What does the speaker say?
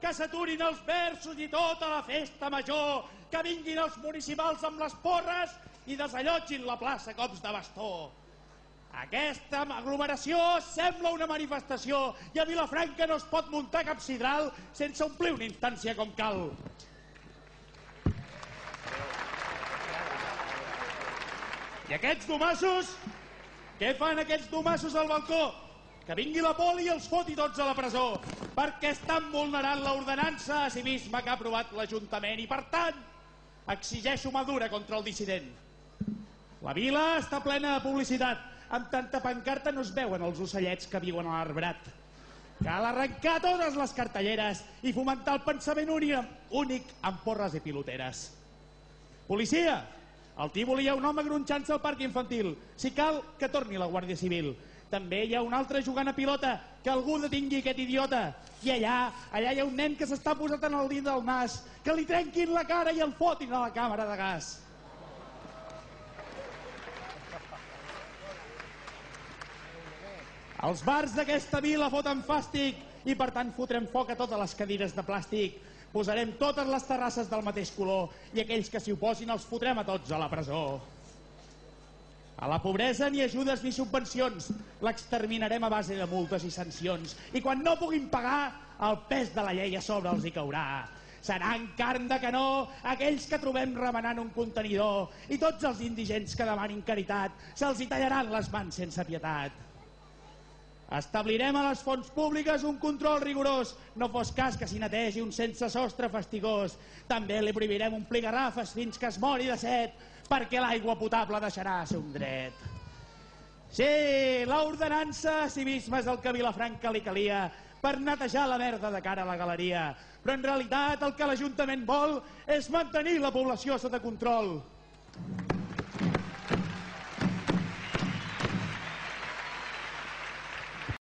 que s'aturin els versos i tota la festa major, que vinguin els municipals amb les porres i desallotgin la plaça a cops de bastó. Aquesta aglomeració sembla una manifestació i a Vilafranca no es pot muntar cap sidral sense omplir una instància com cal. I aquests domassos? Què fan aquests domassos al balcó? Que vingui la poli i els foti tots a la presó, perquè estan vulnerant l'ordenança de civisme que ha aprovat l'Ajuntament i, per tant, exigeixo mà dura contra el dissident. La vila està plena de publicitat. Amb tanta pancarta no es veuen els ocellets que viuen a l'arbrat. Cal arrencar totes les cartelleres i fomentar el pensament únic amb porres i piloteres. Policia! Al Tívoli hi ha un home gronxant-se al parc infantil. Si cal, que torni la Guàrdia Civil. També hi ha un altre jugant a pilota, que algú detingui aquest idiota. I allà hi ha un nen que s'està posant en el dit del nas, que li trenquin la cara i el fotin a la càmera de gas. Els bars d'aquesta vila foten fàstic i per tant fotrem foc a totes les cadires de plàstic. Posarem totes les terrasses del mateix color i aquells que s'hi oposin els fotrem a tots a la presó. A la pobresa ni ajudes ni subvencions, l'exterminarem a base de multes i sancions. I quan no puguin pagar, el pes de la llei a sobre els hi caurà. Seran carn de canó aquells que trobem remenant un contenidor i tots els indigents que demanin caritat se'ls hi tallaran les mans sense pietat. Establirem a les fonts públiques un control rigorós, no fos cas que s'hi netegi un sense sostre fastigós. També li prohibirem omplir garrafes fins que es mori de set, perquè l'aigua potable deixarà de ser un dret. Sí, l'ordenança de civisme és el que a Vilafranca li calia per netejar la merda de cara a la galeria. Però en realitat el que l'Ajuntament vol és mantenir la població sota control.